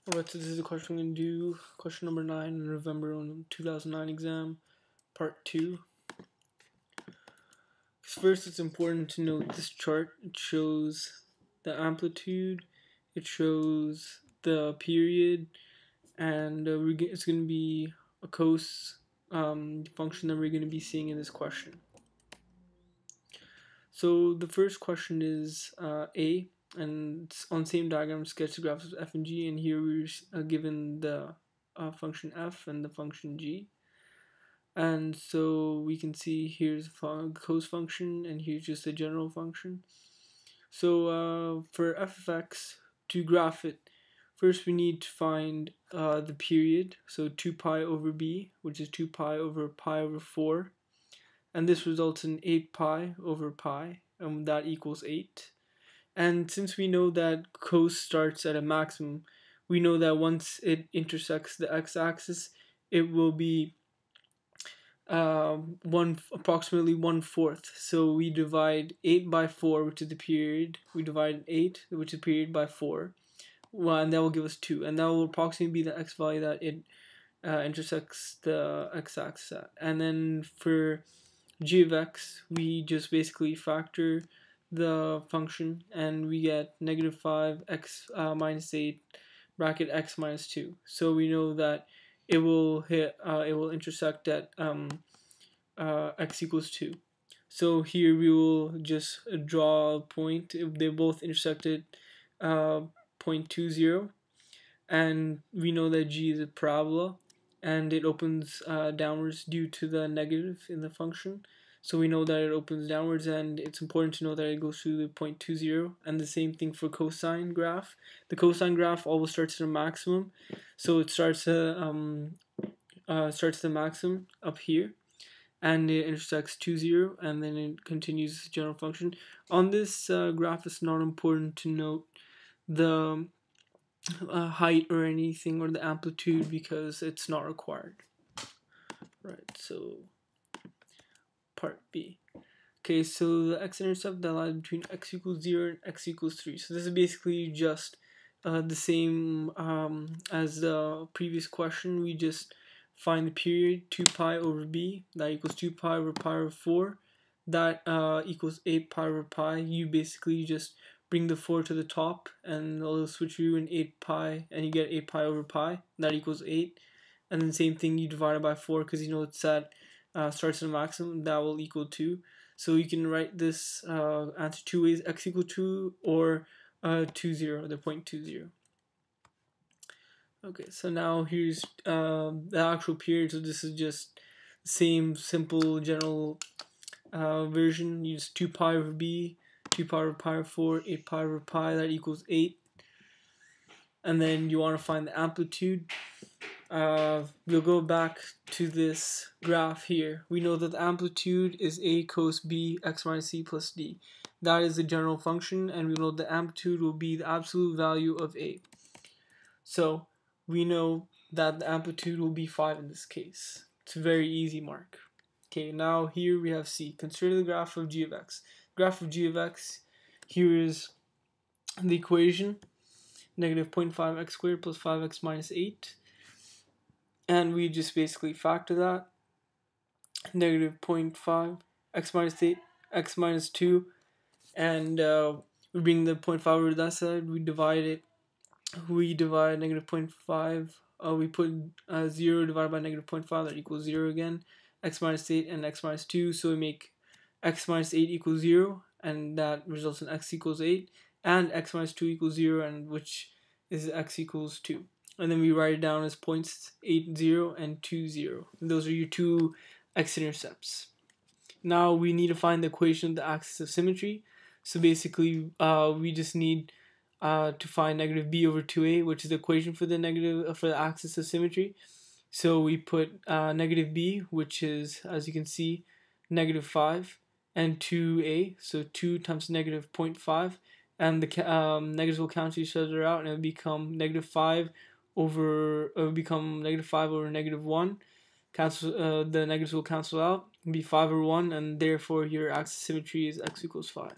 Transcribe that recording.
Alright, so this is the question I'm going to do, question number 9 in November 2009 exam, part 2. First, it's important to note this chart. It shows the amplitude, it shows the period, and it's going to be a cos function that we're going to be seeing in this question. So the first question is A, and it's on the same diagram, sketch the graphs of f and g, and here we're given the function f and the function g. And so we can see here's the cos function, and here's just a general function. So for f of x, to graph it, first we need to find the period, so 2 pi over b, which is 2 pi over 4. And this results in 8 pi over pi, and that equals 8. And since we know that cos starts at a maximum, we know that once it intersects the x-axis, it will be approximately 1/4. So we divide 8 by 4, which is the period. We divide 8, which is the period, by 4. Well, and that will give us 2. And that will approximately be the x value that it intersects the x-axis at. And then for g of x, we just basically factor the function, and we get -5 x minus 8 bracket x minus 2. So we know that it will intersect at x equals 2. So here we will just draw a point. They both intersected 0.20, and we know that g is a parabola, and it opens downwards due to the negative in the function. So we know that it opens downwards, and it's important to know that it goes through the 0.20. And the same thing for cosine graph. The cosine graph always starts at a maximum, so it starts the maximum up here, and it intersects 20, and then it continues general function. On this graph, it's not important to note the height or anything, or the amplitude, because it's not required. Right, so part B. Okay, so the x-intercept that lies between x equals 0 and x equals 3. So this is basically just the same as the previous question. We just find the period, 2 pi over b, that equals 2 pi over 4. That equals 8 pi over pi. You basically just bring the 4 to the top, and it'll switch you in 8 pi, and you get 8 pi over pi. That equals 8. And then same thing, you divide it by 4, because you know it's at starts at a maximum. That will equal 2. So you can write this answer two ways: x equal 2 or 20, the 0.20. Okay, so now here's the actual period. So this is just the same simple general version. Use 2 pi over b, 2 pi over pi over 4, 8 pi over pi, that equals 8. And then you want to find the amplitude. We'll go back to this graph here. We know that the amplitude is a cos b x minus c plus d. That is the general function, and we know the amplitude will be the absolute value of a. So we know that the amplitude will be 5 in this case. It's a very easy mark. Okay, now here we have c. Consider the graph of g of x. Graph of g of x, here is the equation, -0.5 x squared plus 5x minus 8. And we just basically factor that, -0.5 x minus 8, x minus 2, and we bring the 0.5 over to that side. We divide it. We divide -0.5. We put 0 divided by -0.5. That equals 0 again. X minus 8 and x minus 2. So we make x minus 8 equals 0, and that results in x equals 8, and x minus 2 equals 0, and which is x equals 2. And then we write it down as points 8, 0, and 2, 0. Those are your two x-intercepts. Now we need to find the equation of the axis of symmetry. So basically, we just need to find -b over 2a, which is the equation for the axis of symmetry. So we put -b, which is, as you can see, -5, and 2a, so 2 times -0.5, and the negatives will cancel each other out, and it will become -5 over -1. Cancel the negatives will cancel out, be 5 over 1, and therefore your axis of symmetry is x equals 5.